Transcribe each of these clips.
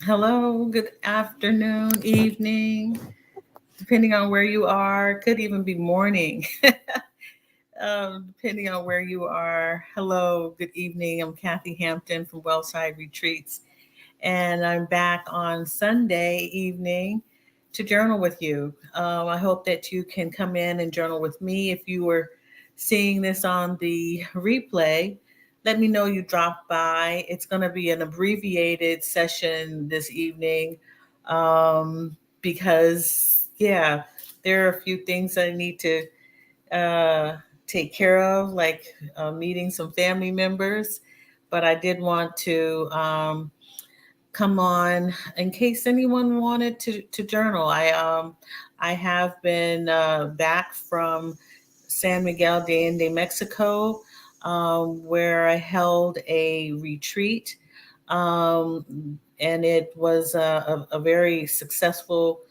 Hello, good afternoon, evening, depending on where you are. Could even be morning, depending on where you are. Hello, good evening. I'm Kathy Hampton from Wellside Retreats, and I'm back on Sunday evening to journal with you. I hope that you can come in and journal with me. If you were seeing this on the replay, let me know you dropped by. It's going to be an abbreviated session this evening because, yeah, there are a few things I need to uh, take care of, like meeting some family members. But I did want to come on in case anyone wanted to journal. I have been back from San Miguel de Allende, Mexico, where I held a retreat, um, and it was a very successful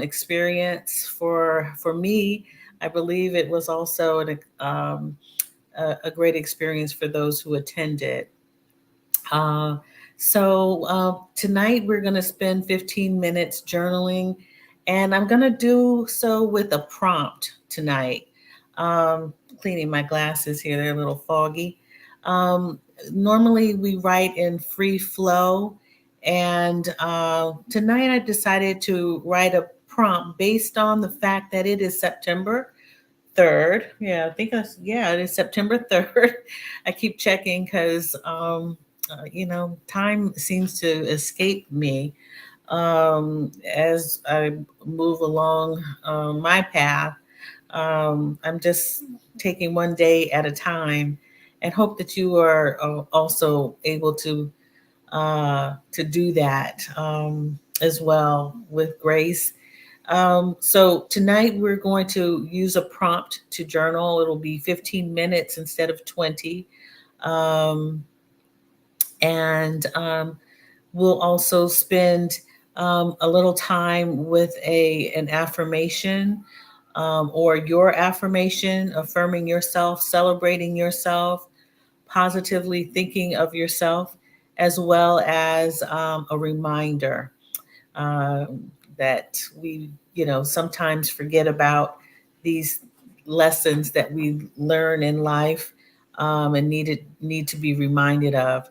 experience for me. I believe it was also a great experience for those who attended. Uh, Tonight we're going to spend 15 minutes journaling, and I'm going to do so with a prompt tonight. Um, Cleaning my glasses here, they're a little foggy. Um, Normally we write in free flow, and tonight I decided to write a prompt based on the fact that it is September 3rd. Yeah, I think yeah, it is September 3rd. I keep checking because, time seems to escape me as I move along my path. I'm just taking one day at a time and hope that you are also able to do that as well with grace. So tonight we're going to use a prompt to journal. It'll be 15 minutes instead of 20. Um, and We'll also spend a little time with an affirmation, or your affirmation, affirming yourself, celebrating yourself, positively thinking of yourself, as well as a reminder uh, that we, sometimes forget about these lessons that we learn in life, and need to be reminded of.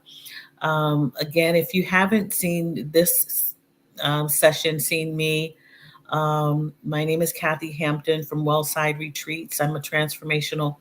Again, if you haven't seen this seen me, my name is Kathy Hampton from Wellside Retreats. I'm a transformational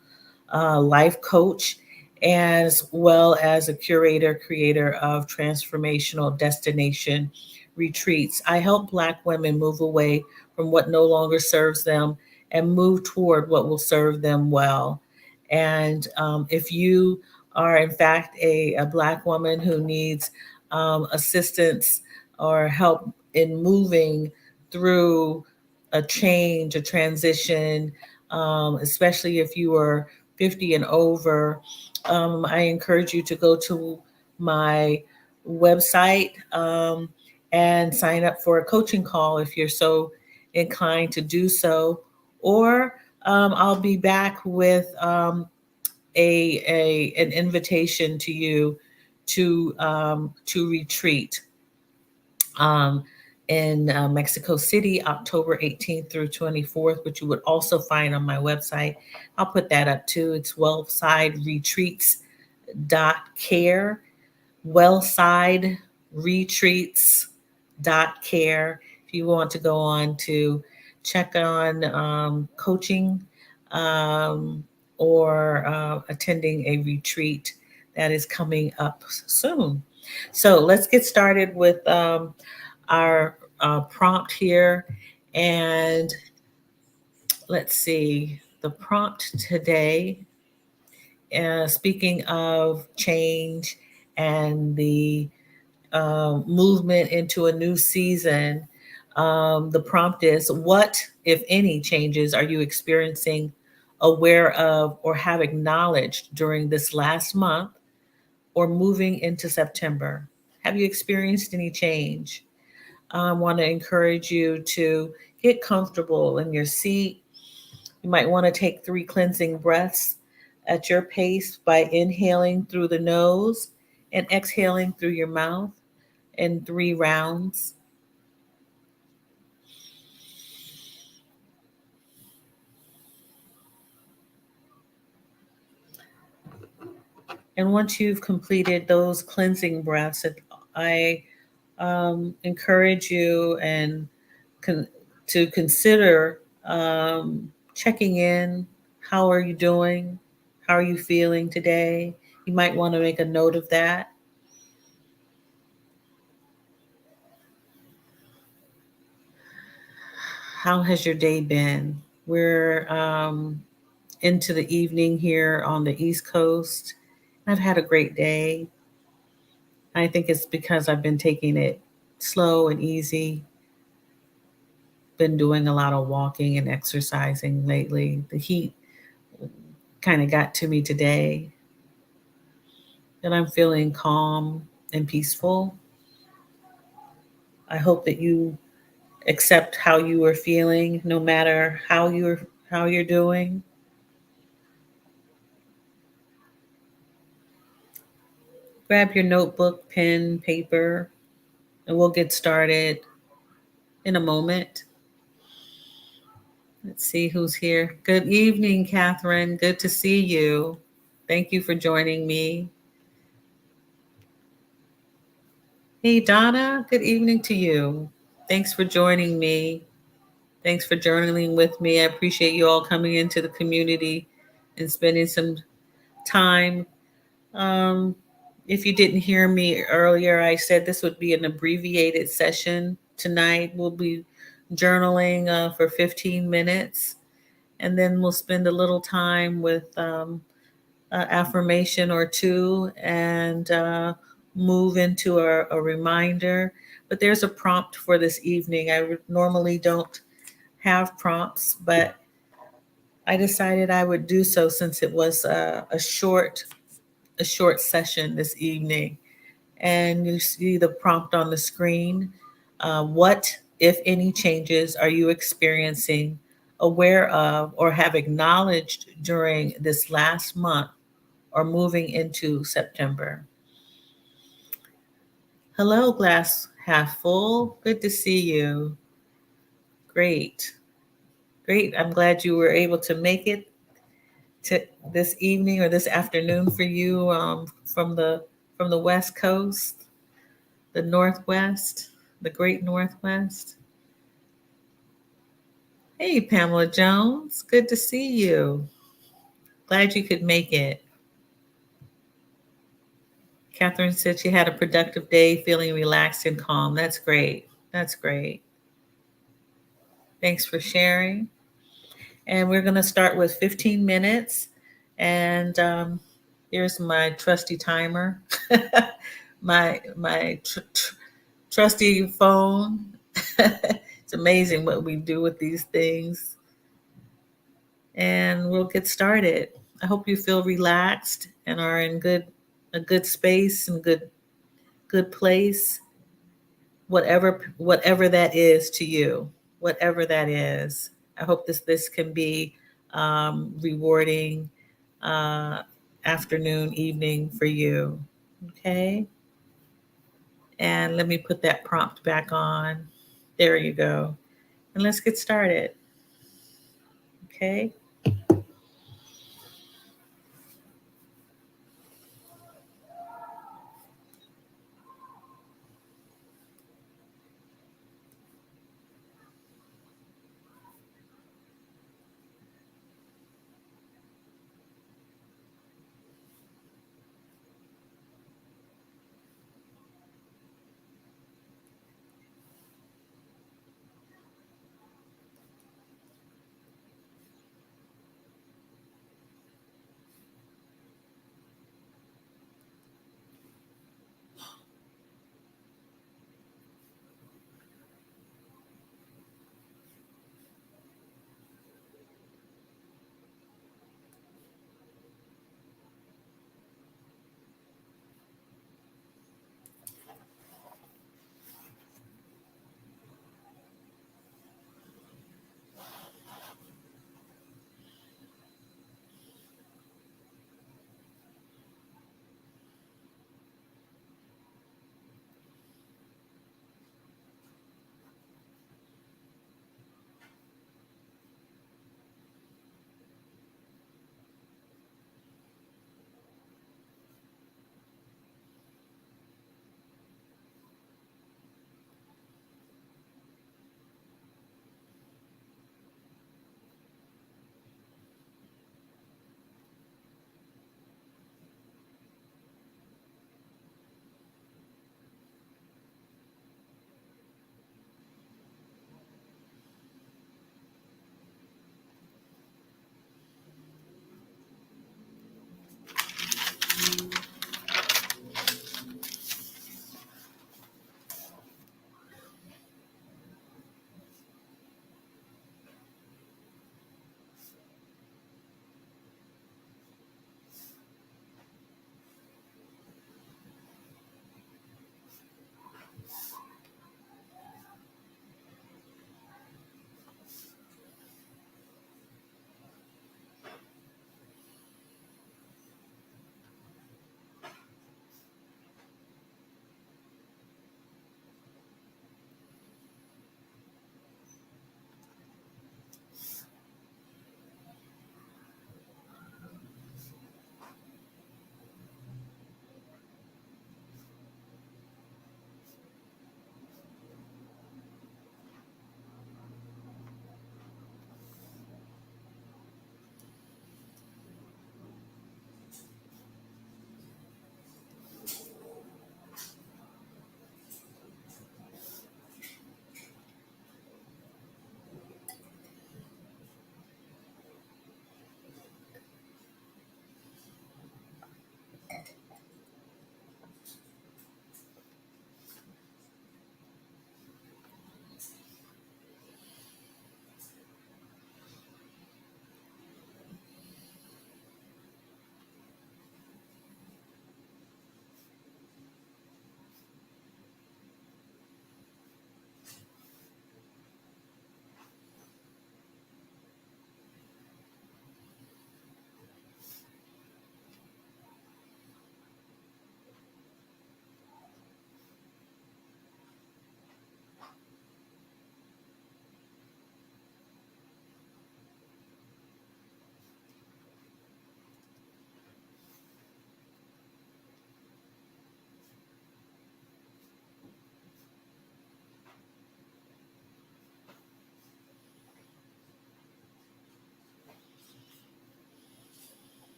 life coach, as well as a curator, creator of transformational destination retreats. I help Black women move away from what no longer serves them and move toward what will serve them well. And if you are, in fact, a Black woman who needs assistance or help in moving through a change, a transition, especially if you are 50 and over, I encourage you to go to my website and sign up for a coaching call if you're so inclined to do so. Or I'll be back with an invitation to you to retreat um, in Mexico City, October 18th through 24th, which you would also find on my website. I'll put that up too. It's wellsideretreats.care, wellsideretreats.care. If you want to go on to check on coaching, um, or attending a retreat that is coming up soon. So let's get started with our prompt here. And let's see, the prompt today, speaking of change and the movement into a new season, the prompt is: what, if any, changes are you experiencing, aware of, or have acknowledged during this last month or moving into September? Have you experienced any change? I want to encourage you to get comfortable in your seat. You might want to take 3 cleansing breaths at your pace by inhaling through the nose and exhaling through your mouth. in 3 rounds. And once you've completed those cleansing breaths, I encourage you and con- to consider checking in. How are you doing? How are you feeling today? You might want to make a note of that. How has your day been? We're into the evening here on the East Coast. I've had a great day. I think it's because I've been taking it slow and easy. Been doing a lot of walking and exercising lately. The heat kind of got to me today, and I'm feeling calm and peaceful. I hope that you accept how you are feeling, no matter how you're doing. Grab your notebook, pen, paper, and we'll get started in a moment. Let's see who's here. Good evening, Catherine. Good to see you. Thank you for joining me. Hey, Donna. Good evening to you. Thanks for joining me. Thanks for journaling with me. I appreciate you all coming into the community and spending some time. Um, if you didn't hear me earlier, I said this would be an abbreviated session tonight. We'll be journaling for 15 minutes, and then we'll spend a little time with affirmation or two and move into a reminder. But there's a prompt for this evening. I normally don't have prompts, but I decided I would do so since it was a short session this evening. And you see the prompt on the screen. What, if any, changes are you experiencing, aware of, or have acknowledged during this last month or moving into September? Hello, glass half full. Good to see you. Great. Great. I'm glad you were able to make it to this evening or this afternoon for you from the West Coast, the Northwest, the Great Northwest. Hey, Pamela Jones. Good to see you. Glad you could make it. Catherine said she had a productive day, feeling relaxed and calm. That's great. That's great. Thanks for sharing. And we're going to start with 15 minutes. And here's my trusty timer, my trusty phone. It's amazing what we do with these things. And we'll get started. I hope you feel relaxed and are in a good space and good place, whatever that is to you, whatever that is. I hope this can be rewarding uh, afternoon, evening for you. Okay, and let me put that prompt back on. There you go, and let's get started. Okay.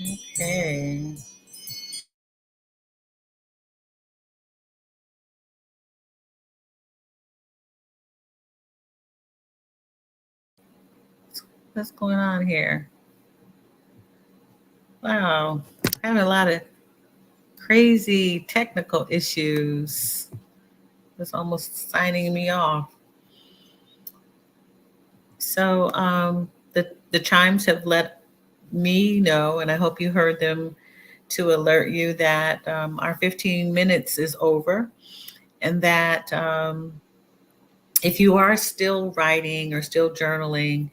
Okay. What's going on here? Wow. Having a lot of crazy technical issues. It's almost signing me off. So the chimes have let me know, and I hope you heard them, to alert you that our 15 minutes is over, and that if you are still writing or still journaling,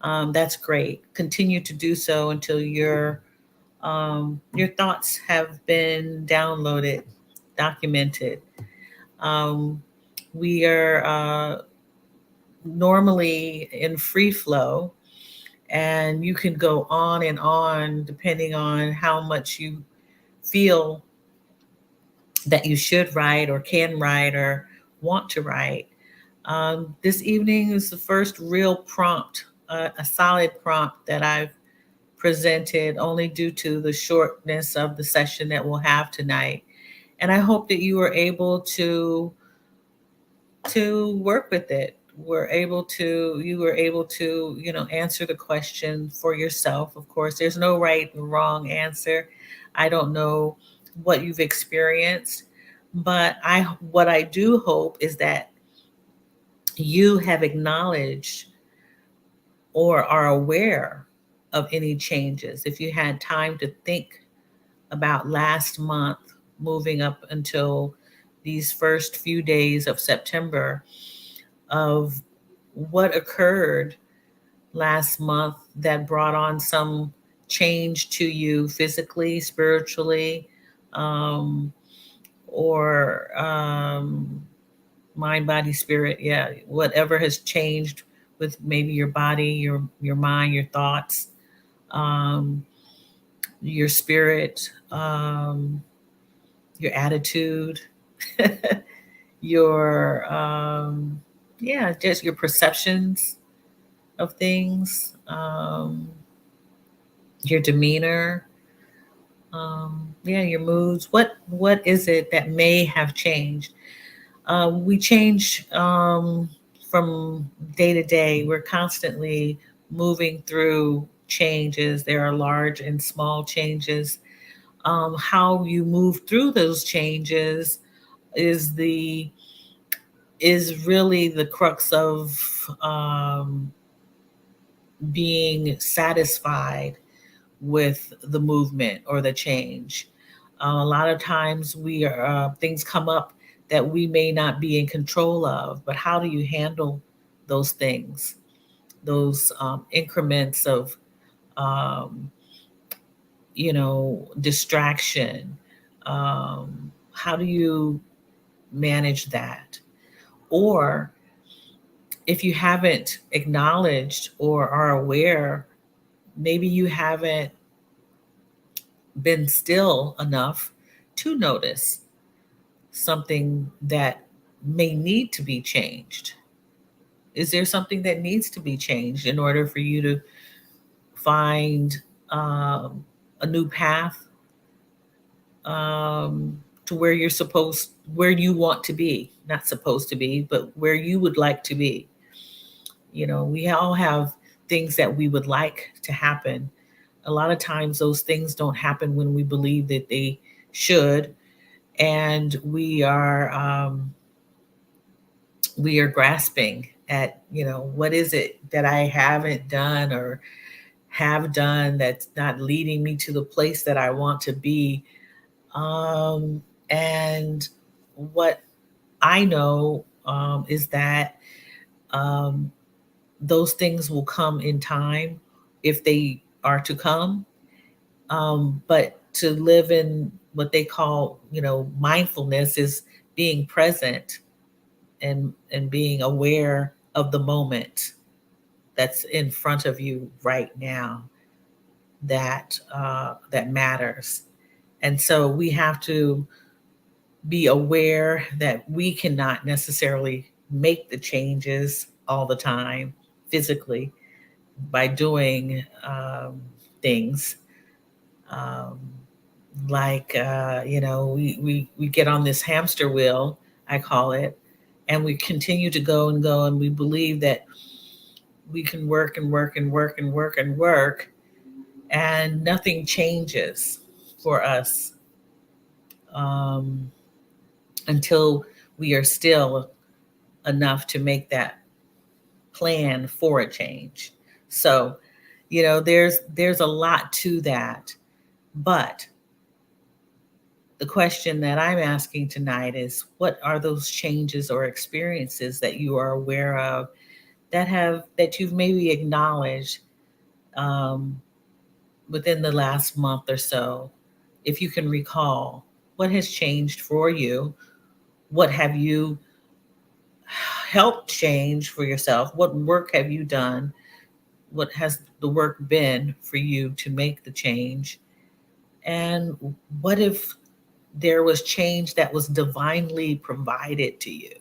that's great. Continue to do so until your thoughts have been downloaded, documented. Um, we are normally in free flow, and you can go on and on depending on how much you feel that you should write or can write or want to write. This evening is the first real prompt, a solid prompt that I've presented, only due to the shortness of the session that we'll have tonight. And I hope that you were able to work with it. You were able to, answer the question for yourself. Of course, there's no right or wrong answer. I don't know what you've experienced, but what I do hope is that you have acknowledged or are aware of any changes. If you had time to think about last month, moving up until these first few days of September, of what occurred last month that brought on some change to you physically, spiritually, um, or mind, body, spirit. Yeah, whatever has changed with maybe your body, your mind, your thoughts, um, your spirit, your attitude, your yeah, just your perceptions of things, your demeanor, yeah, your moods. What is it that may have changed? We change from day to day. We're constantly moving through changes. There are large and small changes. How you move through those changes is the is really the crux of being satisfied with the movement or the change. A lot of times we are things come up that we may not be in control of, but how do you handle those things, those increments of um, distraction? How do you manage that? Or if you haven't acknowledged or are aware, maybe you haven't been still enough to notice something that may need to be changed. Is there something that needs to be changed in order for you to find a new path to where you want to be? Not supposed to be, but where you would like to be. We all have things that we would like to happen. A lot of times, those things don't happen when we believe that they should, and we are grasping at, what is it that I haven't done or have done that's not leading me to the place that I want to be. And what I know is that um, those things will come in time if they are to come. But to live in what they call, mindfulness is being present and being aware of the moment that's in front of you right now, that matters. And so we have to be aware that we cannot necessarily make the changes all the time physically by doing things. Um, we get on this hamster wheel, I call it, and we continue to go and go, and we believe that we can work and work and work and work and work, and nothing changes for us um, until we are still enough to make that plan for a change. So, there's a lot to that, but the question that I'm asking tonight is, what are those changes or experiences that you are aware of that you've maybe acknowledged um, within the last month or so? If you can recall, what has changed for you? What have you helped change for yourself? What work have you done? What has the work been for you to make the change? And what if there was change that was divinely provided to you?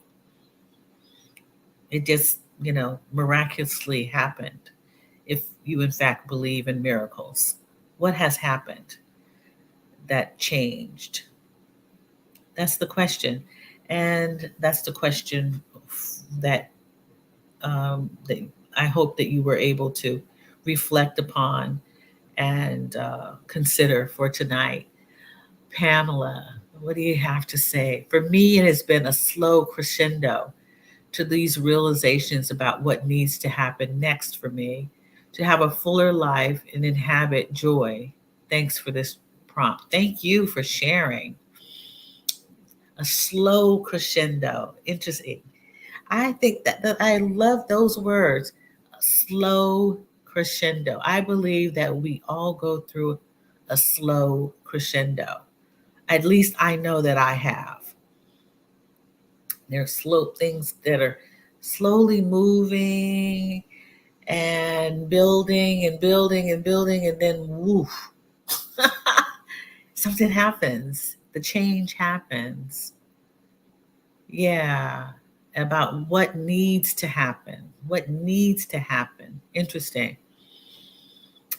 It just, miraculously happened. If you, in fact, believe in miracles, what has happened that changed? That's the question. And that's the question that, that I hope that you were able to reflect upon and consider for tonight. Pamela, what do you have to say? For me, it has been a slow crescendo to these realizations about what needs to happen next for me to have a fuller life and inhabit joy. Thanks for this prompt. Thank you for sharing. A slow crescendo. Interesting. I think that I love those words. A slow crescendo. I believe that we all go through a slow crescendo. At least I know that I have. There's slow things that are slowly moving and building and building and building, and then woof, something happens. The change happens. Yeah, about what needs to happen. What needs to happen. Interesting.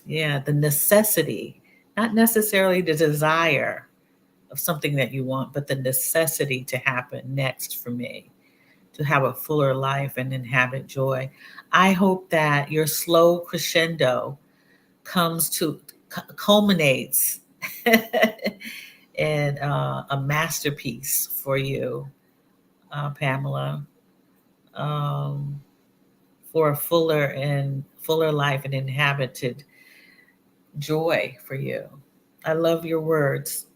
Yeah, the necessity, not necessarily the desire of something that you want, but the necessity to happen next for me, to have a fuller life and inhabit joy. I hope that your slow crescendo comes to culminates in a masterpiece for you, Pamela, um, for a fuller life and inhabited joy for you. I love your words.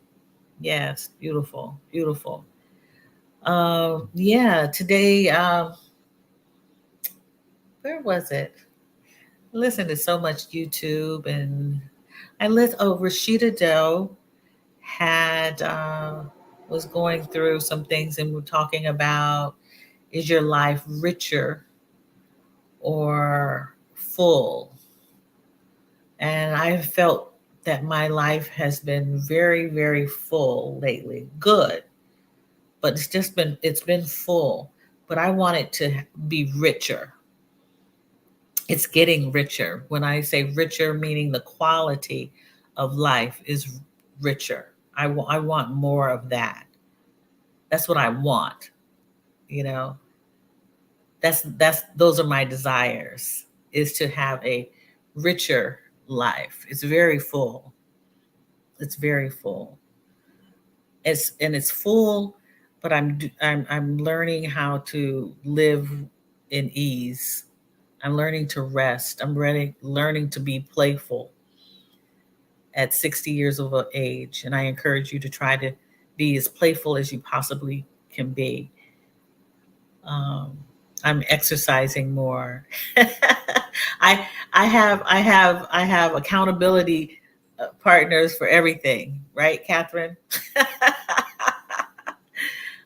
Yes, beautiful, beautiful. Yeah, today, where was it? I listened to so much YouTube, and Rashida Doe had was going through some things, and we're talking about, is your life richer or full? And I felt that my life has been very, very full lately. Good, but it's been full. But I want it to be richer. It's getting richer. When I say richer, meaning the quality of life is richer. I want more of that. That's what I want. You know, that's those are my desires, is to have a richer life. It's very full. It's very full. It's full, but I'm learning how to live in ease. I'm learning to rest. Learning to be playful at 60 years of age, and I encourage you to try to be as playful as you possibly can be. Um, I'm exercising more. I have accountability partners for everything, right, Catherine?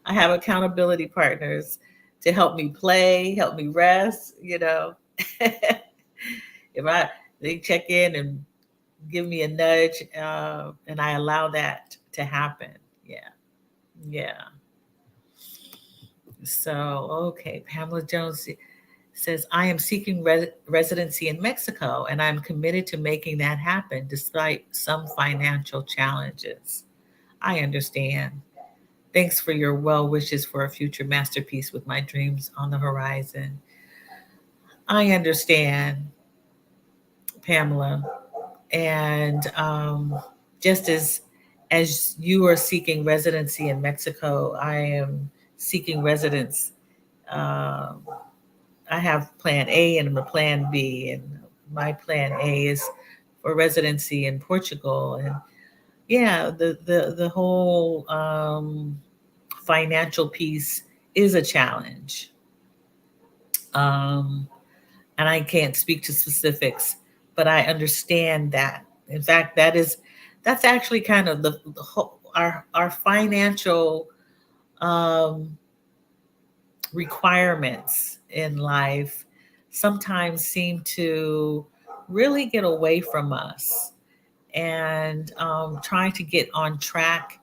I have accountability partners to help me play, help me rest. If I they check in and give me a nudge, and I allow that to happen. Yeah, yeah. So okay, Pamela Jones. says, I am seeking residency in Mexico, and I'm committed to making that happen despite some financial challenges. I understand. Thanks for your well wishes for a future masterpiece with my dreams on the horizon. I understand, Pamela. And just as you are seeking residency in Mexico, I am seeking residence. Um, I have plan A and a plan B, and my plan A is for residency in Portugal. And yeah, the whole financial piece is a challenge. Um, and I can't speak to specifics, but I understand that. In fact, that's actually kind of the whole, our financial um, requirements in life sometimes seem to really get away from us, and trying to get on track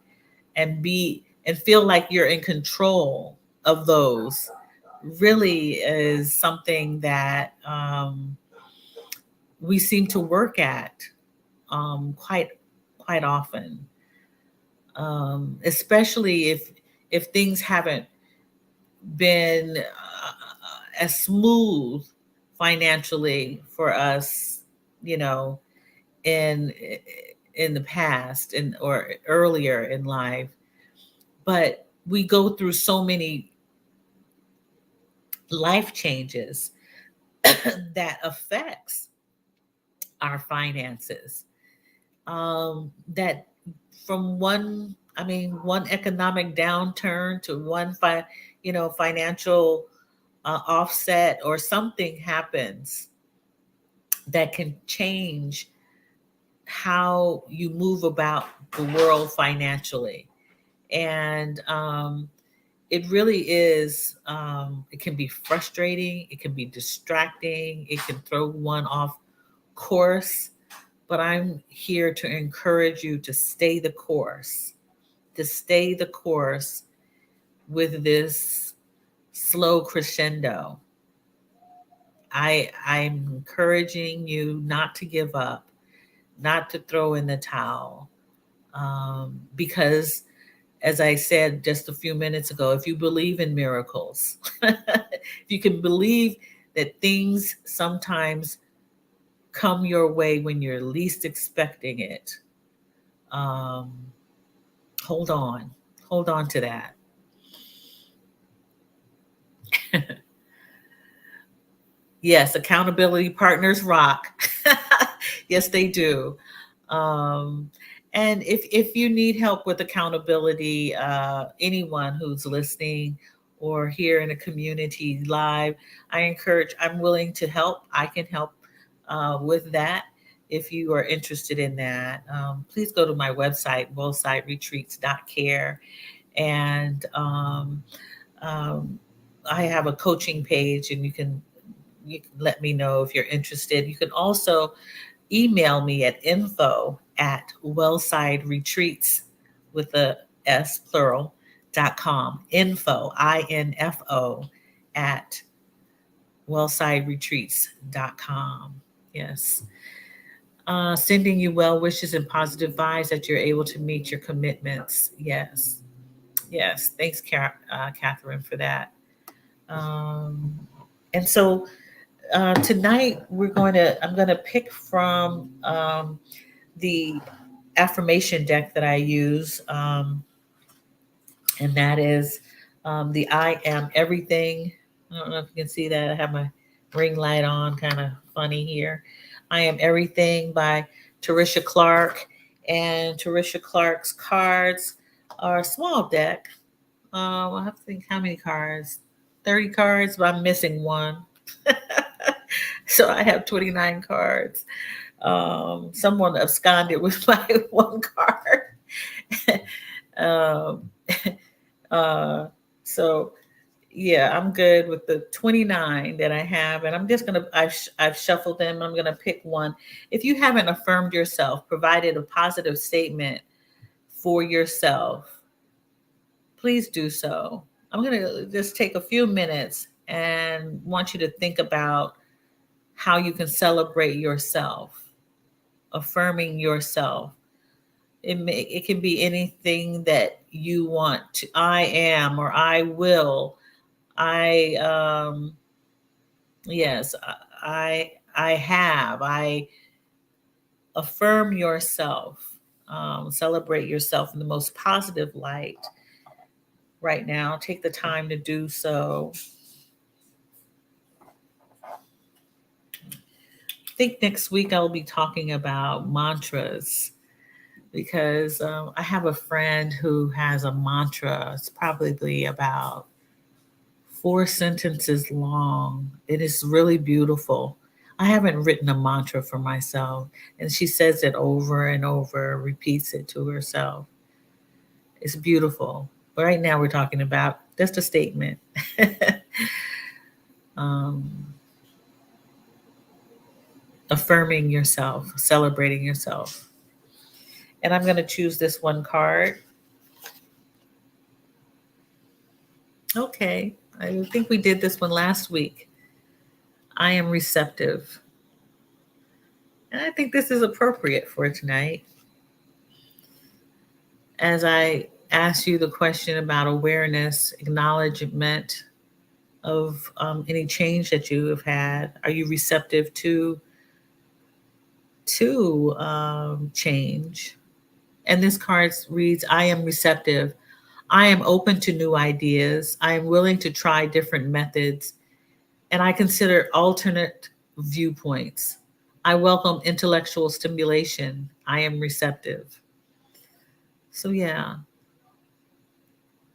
and be and feel like you're in control of those really is something that we seem to work at quite often, especially if things haven't been as smooth financially for us, you know, in in the past and or earlier in life. But we go through so many life changes that affects our finances, that from one, I mean, one economic downturn to one financial offset or something happens that can change how you move about the world financially. And it really is, it can be frustrating, it can be distracting, it can throw one off course. But I'm here to encourage you to stay the course, to stay the course with this slow crescendo. I'm encouraging you not to give up, not to throw in the towel, because as I said just a few minutes ago, if you believe in miracles, if you can believe that things sometimes come your way when you're least expecting it, um, hold on, hold on to that. Yes, accountability partners rock. Yes, they do. Um, and if you need help with accountability, anyone who's listening or here in a community live, I'm willing to help. I can help with that. If you are interested in that, please go to my website, wellsideretreats.care. And um, I have a coaching page, and you can let me know if you're interested. You can also email me at info@wellsideretreats with a S plural.com. Info at wellsideretreats.com. Yes. Sending you well wishes and positive vibes that you're able to meet your commitments. Yes. Yes. Thanks, Catherine, for that. Um, and so tonight I'm going to pick from the affirmation deck that I use, and that is the I Am Everything. I don't know if you can see that. I have my ring light on, kind of funny here. I Am Everything by Terisha Clark. And Terisha Clark's cards are a small deck. I have to think how many cards. 30 cards, but I'm missing one. So I have 29 cards. Someone absconded with my one card. um, uh, so yeah, I'm good with the 29 that I have, and I'm just gonna I've shuffled them. I'm gonna pick one. If you haven't affirmed yourself, provided a positive statement for yourself, please do so. I'm gonna just take a few minutes and want you to think about how you can celebrate yourself, affirming yourself. It can be anything that you want to. I am, or I will. I yes, I have. I affirm yourself. Celebrate yourself in the most positive light right now. Take the time to do so. I think next week I'll be talking about mantras because I have a friend who has a mantra. It's probably about 4 sentences long. It is really beautiful. I haven't written a mantra for myself, and she says it over and over, repeats it to herself. It's beautiful. But right now, we're talking about just a statement. um, Affirming yourself, celebrating yourself. And I'm going to choose this one card. Okay. I think we did this one last week. I am receptive. And I think this is appropriate for tonight. As I ask you the question about awareness, acknowledgement of any change that you have had, are you receptive to change? And this card reads, I am receptive. I am open to new ideas. I am willing to try different methods, and I consider alternate viewpoints. I welcome intellectual stimulation. I am receptive. So, yeah,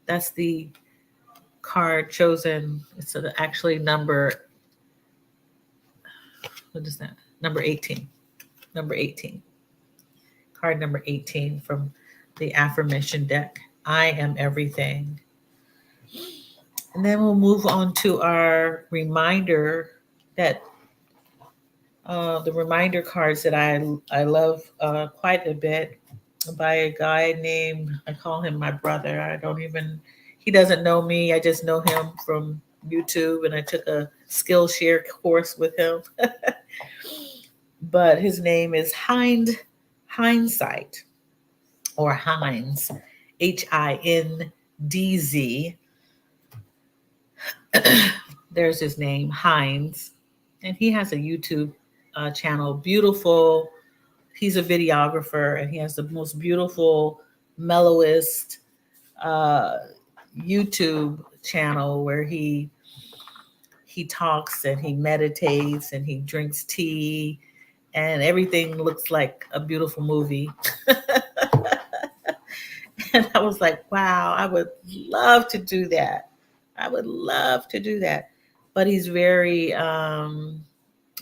that's the card chosen. It's actually what is that? Number 18. Number 18. Card number 18 from the affirmation deck. I am everything. And then we'll move on to our reminder that the reminder cards that I love quite a bit by a guy named, I call him my brother. He doesn't know me. I just know him from YouTube, and I took a Skillshare course with him. But his name is Hindsight, or Hines, HINDZ. There's his name, Hines, and he has a YouTube channel. Beautiful. He's a videographer, and he has the most beautiful, mellowest uh, YouTube channel where he talks and he meditates and he drinks tea, and everything looks like a beautiful movie. And I was like, wow, I would love to do that. I would love to do that. But he's very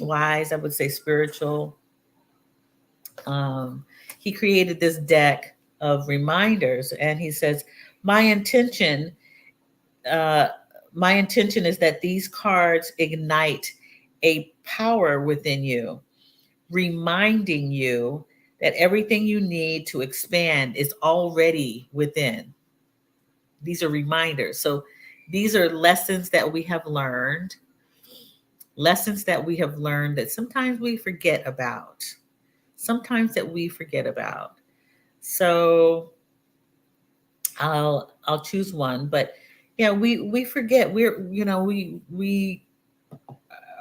wise, I would say spiritual. Um, he created this deck of reminders, and he says, "My intention, uh, my intention is that these cards ignite a power within you, reminding you that everything you need to expand is already within." These are reminders. So these are lessons that we have learned that sometimes we forget about. Sometimes that we forget about. So I'll choose one, but yeah, we forget. We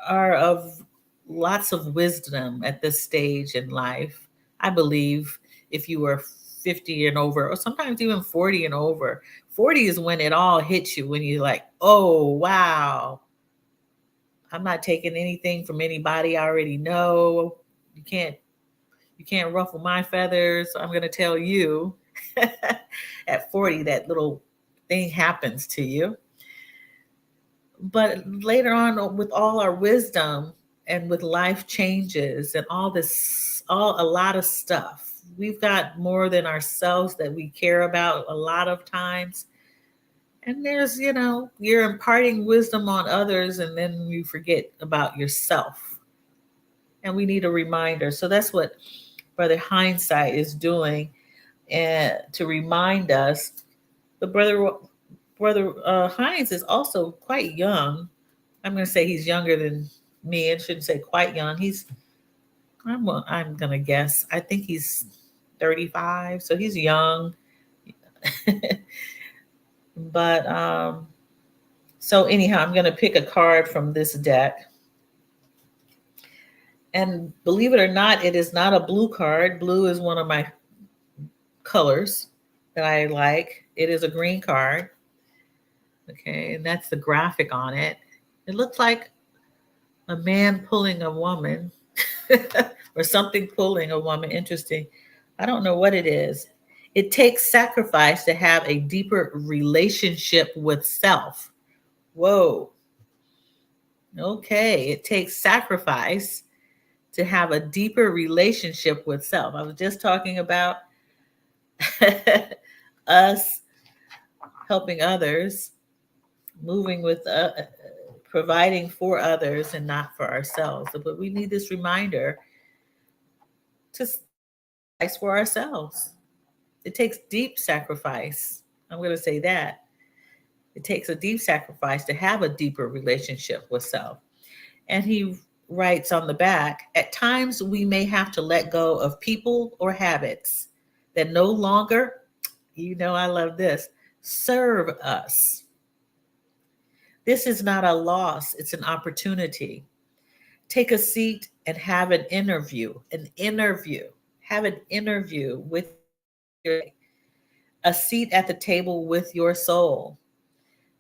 are of lots of wisdom at this stage in life. I believe if you are 50 and over, or sometimes even 40 and over, 40 is when it all hits you, when you're like, oh, wow, I'm not taking anything from anybody I already know. You can't you can't ruffle my feathers. I'm going to tell you at 40 that little thing happens to you. But later on, with all our wisdom and with life changes and all this, all a lot of stuff, we've got more than ourselves that we care about a lot of times. And there's, you're imparting wisdom on others, and then you forget about yourself. And we need a reminder. So that's what Brother Hindsight is doing, and to remind us. But Brother Hines is also quite young, I'm going to say he's younger than me, and shouldn't say quite young. I'm going to guess. I think he's 35, so he's young. But so anyhow, I'm going to pick a card from this deck. And believe it or not, it is not a blue card. Blue is one of my colors that I like. It is a green card. Okay, and that's the graphic on it. It looks like a man pulling a woman or something pulling a woman. Interesting. I don't know what it is. It takes sacrifice to have a deeper relationship with self. Whoa. Okay, it takes sacrifice to have a deeper relationship with self. I was just talking about us helping others, moving with, providing for others and not for ourselves. But we need this reminder to sacrifice for ourselves. It takes deep sacrifice. I'm going to say that. It takes a deep sacrifice to have a deeper relationship with self. And he writes on the back, at times we may have to let go of people or habits that no longer, I love this, serve us. This is not a loss, it's an opportunity. Take a seat and have an interview. Have an interview with a seat at the table with your soul.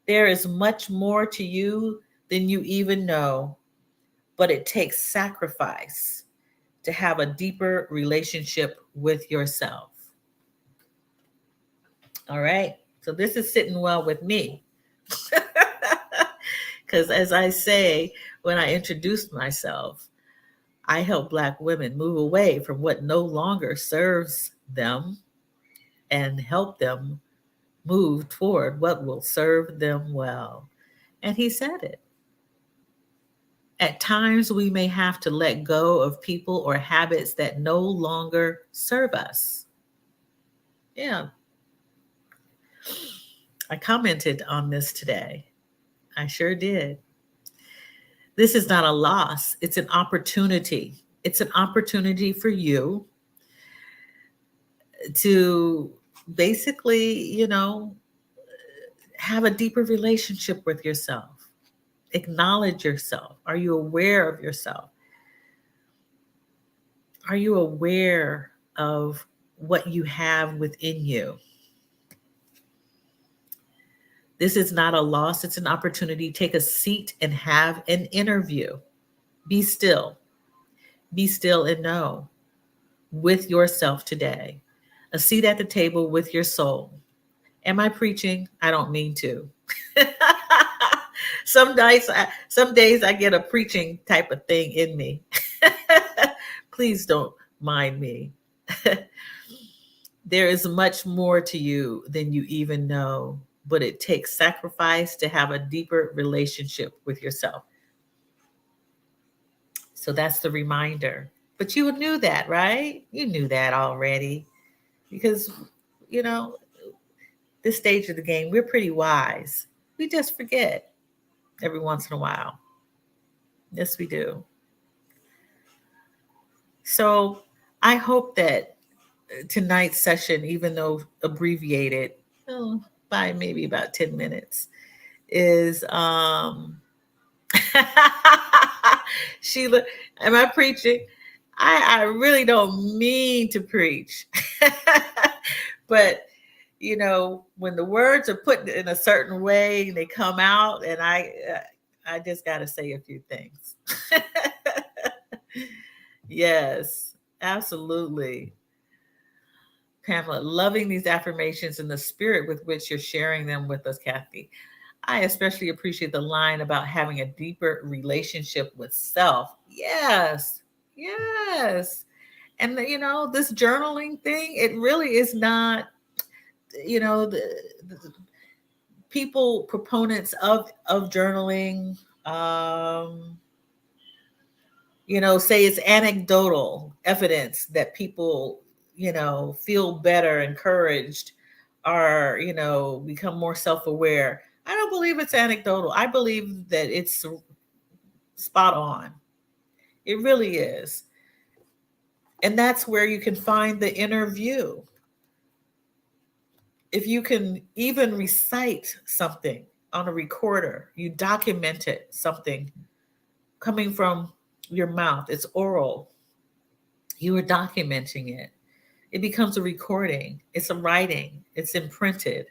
There is much more to you than you even know, but it takes sacrifice to have a deeper relationship with yourself. All right. So this is sitting well with me. Because as I say, when I introduced myself, I help Black women move away from what no longer serves them and help them move toward what will serve them well. And he said it. At times, we may have to let go of people or habits that no longer serve us. Yeah. I commented on this today. I sure did. This is not a loss, it's an opportunity. It's an opportunity for you to basically, have a deeper relationship with yourself. Acknowledge yourself. Are you aware of yourself? Are you aware of what you have within you? This is not a loss, it's an opportunity. Take a seat and have an interview. Be still. Be still and know with yourself today. A seat at the table with your soul. Am I preaching? I don't mean to. Some days I get a preaching type of thing in me. Please don't mind me. There is much more to you than you even know, but it takes sacrifice to have a deeper relationship with yourself. So that's the reminder. But you knew that, right? You knew that already because, this stage of the game, we're pretty wise. We just forget every once in a while. Yes, we do. So I hope that tonight's session, even though abbreviated by maybe about 10 minutes, is Sheila, am I preaching? I really don't mean to preach. But when the words are put in a certain way, they come out, and I just got to say a few things. Yes, absolutely. Pamela, loving these affirmations and the spirit with which you're sharing them with us, Kathy. I especially appreciate the line about having a deeper relationship with self. Yes, yes. And this journaling thing, it really is not, the people proponents of journaling, say it's anecdotal evidence that people, feel better, encouraged, or, become more self-aware. I don't believe it's anecdotal. I believe that it's spot on. It really is. And that's where you can find the inner view. If you can even recite something on a recorder, you documented something coming from your mouth, it's oral, you are documenting it. It becomes a recording, it's a writing, it's imprinted.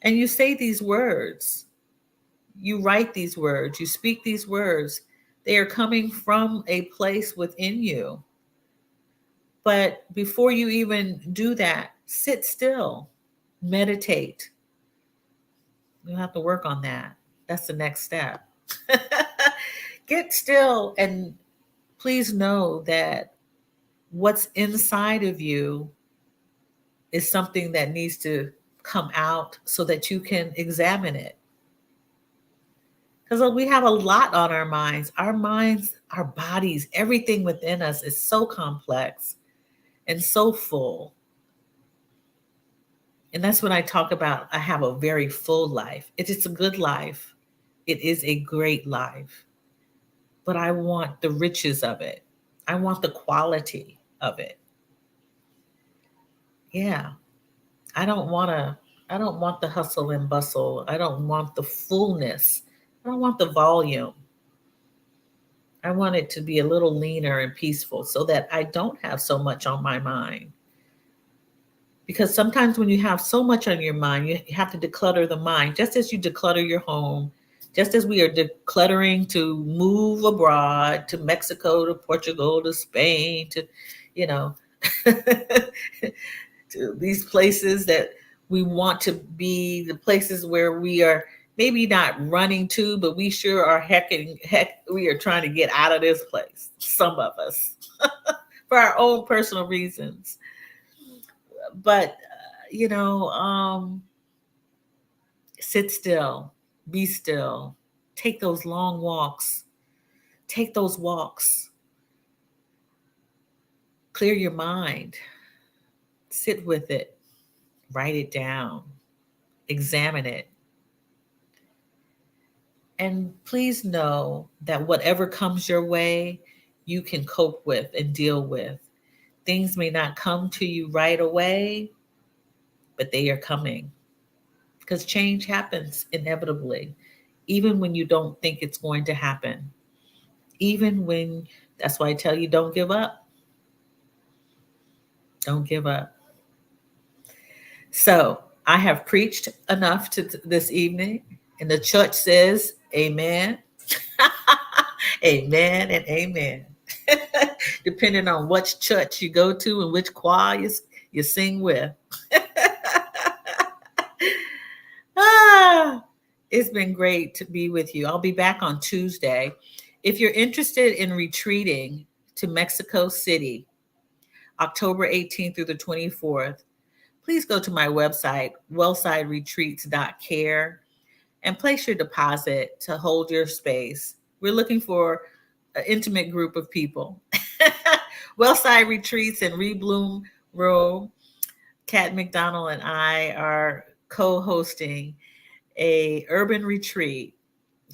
And you say these words, you write these words, you speak these words. They are coming from a place within you. But before you even do that, sit still, meditate. You'll have to work on that. That's the next step. Get still and please know that what's inside of you is something that needs to come out so that you can examine it. Because we have a lot on our minds, our bodies, everything within us is so complex and so full. And that's when I talk about I have a very full life. It is a good life. It is a great life. But I want the riches of it. I want the quality of it. Yeah. I don't want the hustle and bustle. I don't want the fullness. I don't want the volume. I want it to be a little leaner and peaceful so that I don't have so much on my mind. Because sometimes when you have so much on your mind, you have to declutter the mind, just as you declutter your home, just as we are decluttering to move abroad to Mexico, to Portugal, to Spain, to, you know, to these places that we want to be the places where we are maybe not running to, but we sure are heck, we are trying to get out of this place, some of us, for our own personal reasons. But, you know, sit still, be still, take those long walks, take those walks, clear your mind, sit with it, write it down, examine it. And please know that whatever comes your way, you can cope with and deal with. Things may not come to you right away, but they are coming because change happens inevitably, even when you don't think it's going to happen. Even when, that's why I tell you, don't give up. Don't give up. So I have preached enough this evening, and the church says, Amen. Amen and amen. Depending on which church you go to and which choir you sing with. It's been great to be with you. I'll be back on Tuesday. If you're interested in retreating to Mexico City, October 18th through the 24th, please go to my website, wellsideretreats.care, and place your deposit to hold your space. We're looking for an intimate group of people. Wellside Retreats and Rebloom Row, Kat McDonald and I are co-hosting a urban retreat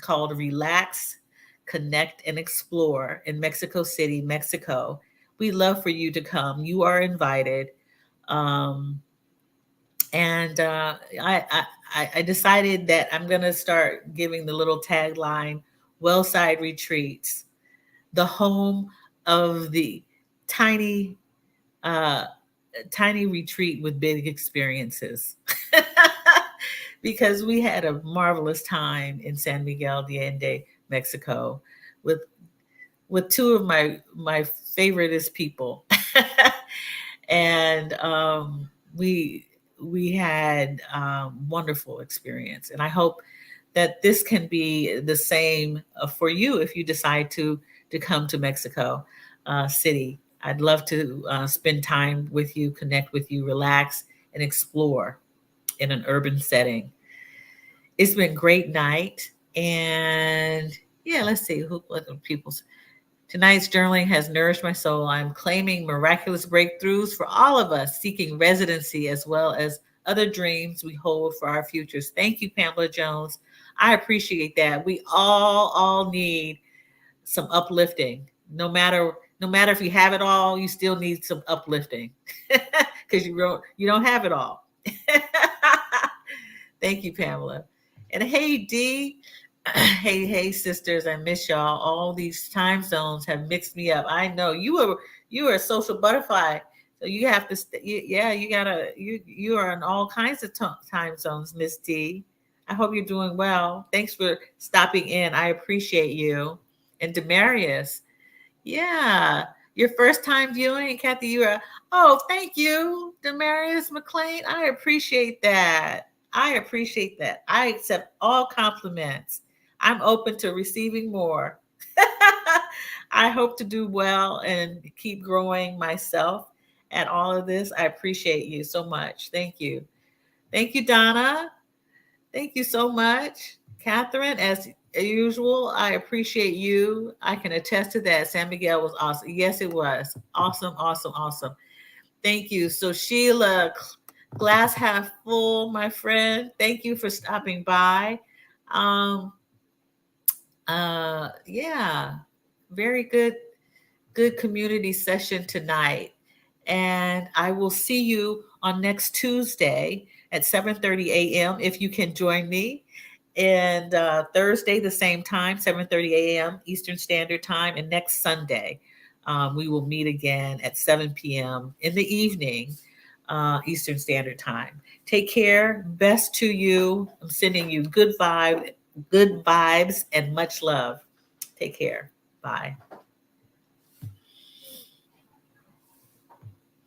called Relax, Connect, and Explore in Mexico City, Mexico. We'd love for you to come. You are invited. Um, and I decided that I'm going to start giving the little tagline, Wellside Retreats, the home of the tiny, uh, tiny retreat with big experiences. Because we had a marvelous time in San Miguel de Allende, Mexico, with two of my favoriteest people, and we had wonderful experience. And I hope that this can be the same for you if you decide to come to Mexico City. I'd love to spend time with you, connect with you, relax, and explore in an urban setting. It's been a great night. And yeah, let's see what the people's. Tonight's journaling has nourished my soul. I'm claiming miraculous breakthroughs for all of us seeking residency as well as other dreams we hold for our futures. Thank you, Pamela Jones. I appreciate that. We all need some uplifting. No matter if you have it all, you still need some uplifting because you don't have it all. Thank you, Pamela. And hey, Dee. Hey, sisters, I miss y'all. All these time zones have mixed me up. I know you are a social butterfly, so you have to. Yeah, you gotta. You are in all kinds of time zones, Miss D. I hope you're doing well. Thanks for stopping in. I appreciate you. And Demarius, yeah, your first time viewing, Kathy. Oh, thank you, Demarius McLean. I appreciate that. I appreciate that. I accept all compliments. I'm open to receiving more. I hope to do well and keep growing myself at all of this. I appreciate you so much. Thank you. Thank you, Donna. Thank you so much, Catherine. As usual, I appreciate you. I can attest to that. San Miguel was awesome. Yes, it was awesome, awesome, awesome. Thank you. So Sheila, glass half full, my friend. Thank you for stopping by. Um, yeah, very good community session tonight. And I will see you on next Tuesday at 7:30 a.m. if you can join me. And Thursday, the same time, 7:30 a.m. Eastern Standard Time. And next Sunday, we will meet again at 7 p.m. in the evening, Eastern Standard Time. Take care. Best to you. I'm sending you good vibes and much love. Take care. Bye.